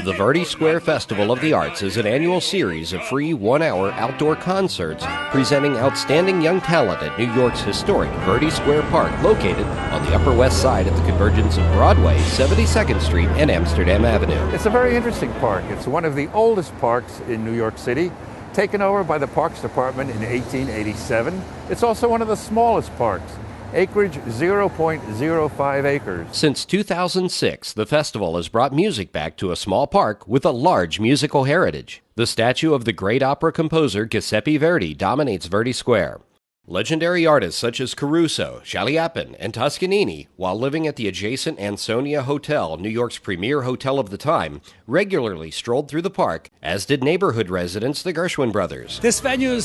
The Verdi Square Festival of the Arts is an annual series of free one-hour outdoor concerts presenting outstanding young talent at New York's historic Verdi Square Park, located on the Upper West Side at the convergence of Broadway, 72nd Street, and Amsterdam Avenue. It's a very interesting park. It's one of the oldest parks in New York City, taken over by the Parks Department in 1887. It's also one of the smallest parks. Acreage 0.05 acres. Since 2006, the festival has brought music back to a small park with a large musical heritage. The statue of the great opera composer Giuseppe Verdi dominates Verdi Square. Legendary artists such as Caruso, Chaliapin, and Toscanini, while living at the adjacent Ansonia Hotel, New York's premier hotel of the time, regularly strolled through the park, as did neighborhood residents, the Gershwin brothers. This venue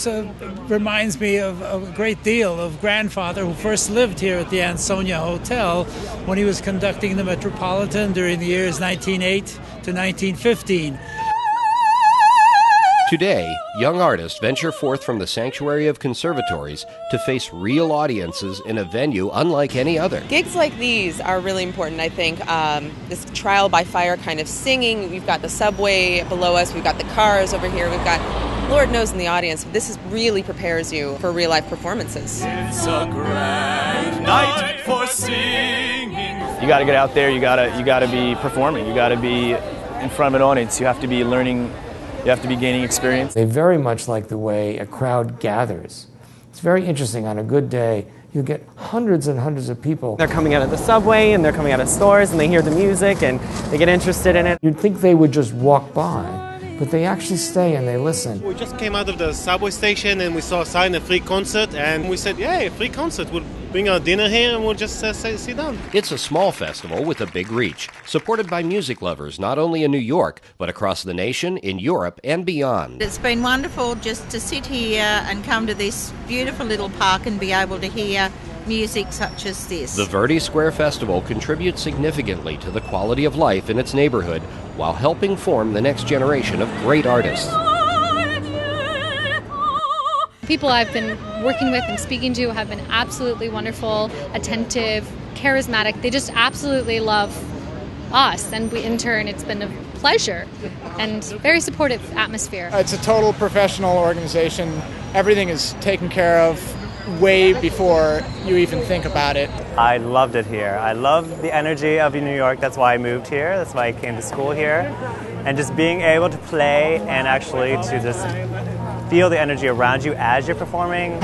reminds me of a great deal of grandfather who first lived here at the Ansonia Hotel when he was conducting the Metropolitan during the years 1908 to 1915. Today, young artists venture forth from the sanctuary of conservatories to face real audiences in a venue unlike any other. Gigs like these are really important, I think. This trial by fire kind of singing. We've got the subway below us. We've got the cars over here. We've got Lord knows in the audience. This really prepares you for real life performances. It's a grand night for singing. You got to get out there. You got to be performing. You got to be in front of an audience. You have to be learning. You have to be gaining experience. They very much like the way a crowd gathers. It's very interesting. On a good day, you get hundreds and hundreds of people. They're coming out of the subway and they're coming out of stores and they hear the music and they get interested in it. You'd think they would just walk by, but they actually stay and they listen. We just came out of the subway station and we saw a sign, a free concert, and we said, yeah, free concert. We'll bring our dinner here and we'll just sit down. It's a small festival with a big reach, supported by music lovers not only in New York, but across the nation, in Europe, and beyond. It's been wonderful just to sit here and come to this beautiful little park and be able to hear music such as this. The Verdi Square Festival contributes significantly to the quality of life in its neighborhood while helping form the next generation of great artists. People I've been working with and speaking to have been absolutely wonderful, attentive, charismatic. They just absolutely love us, and in turn it's been a pleasure and very supportive atmosphere. It's a total professional organization. Everything is taken care of way before you even think about it. I loved it here. I love the energy of New York. That's why I moved here. That's why I came to school here. And just being able to play and actually to just feel the energy around you as you're performing.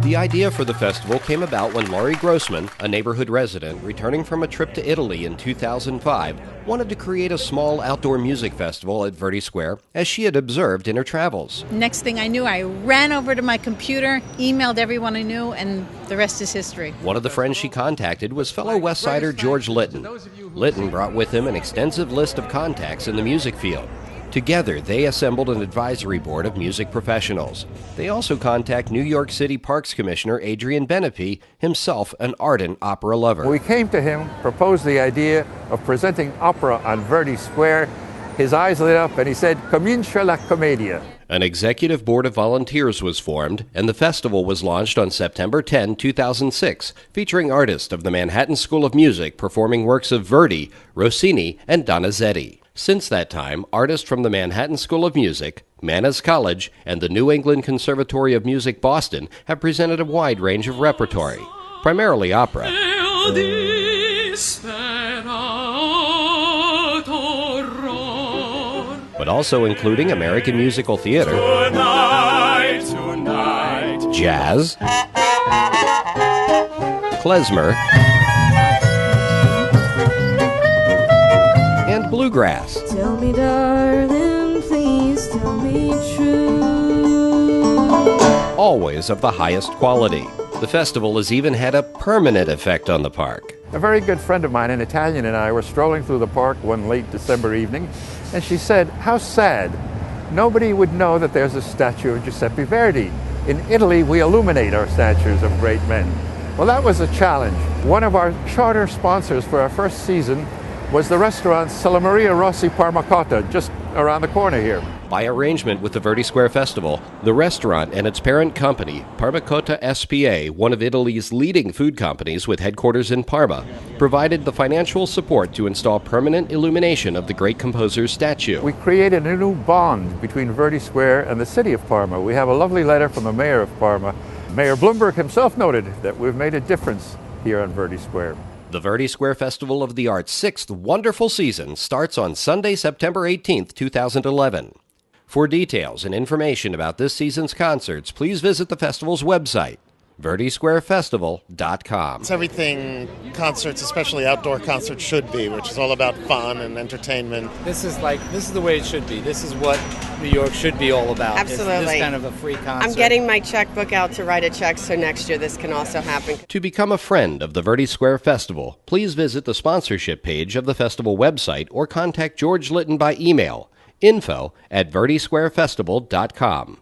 The idea for the festival came about when Laurie Grossman, a neighborhood resident returning from a trip to Italy in 2005, wanted to create a small outdoor music festival at Verdi Square, as she had observed in her travels. Next thing I knew, I ran over to my computer, emailed everyone I knew, and the rest is history. One of the friends she contacted was fellow West Sider George Litton. Litton brought with him an extensive list of contacts in the music field. Together, they assembled an advisory board of music professionals. They also contact New York City Parks Commissioner Adrian Benepe, himself an ardent opera lover. We came to him, proposed the idea of presenting opera on Verdi Square. His eyes lit up and he said, "Comincia la commedia." An executive board of volunteers was formed, and the festival was launched on September 10, 2006, featuring artists of the Manhattan School of Music performing works of Verdi, Rossini, and Donizetti. Since that time, artists from the Manhattan School of Music, Mannes College, and the New England Conservatory of Music Boston have presented a wide range of repertory, primarily opera. But also including American musical theater, tonight, jazz, klezmer, and bluegrass. Tell me, darling, please tell me true. Always of the highest quality. The festival has even had a permanent effect on the park. A very good friend of mine, an Italian, and I were strolling through the park one late December evening, and she said, "How sad. Nobody would know that there's a statue of Giuseppe Verdi. In Italy, we illuminate our statues of great men." Well, that was a challenge. One of our charter sponsors for our first season was the restaurant Sella Maria Rossi Parmacotta, just around the corner here. By arrangement with the Verdi Square Festival, the restaurant and its parent company, Parmacotta S.p.A., one of Italy's leading food companies with headquarters in Parma, provided the financial support to install permanent illumination of the great composer's statue. We created a new bond between Verdi Square and the city of Parma. We have a lovely letter from the mayor of Parma. Mayor Bloomberg himself noted that we've made a difference here on Verdi Square. The Verdi Square Festival of the Arts' sixth wonderful season starts on Sunday, September 18th, 2011. For details and information about this season's concerts, please visit the festival's website, verdisquarefestival.com. It's everything concerts, especially outdoor concerts, should be, which is all about fun and entertainment. This is the way it should be. This is what New York should be all about. Absolutely. It's this kind of a free concert. I'm getting my checkbook out to write a check, so next year this can also happen. To become a friend of the Verdi Square Festival, please visit the sponsorship page of the festival website or contact George Litton by email, info@verdisquarefestival.com.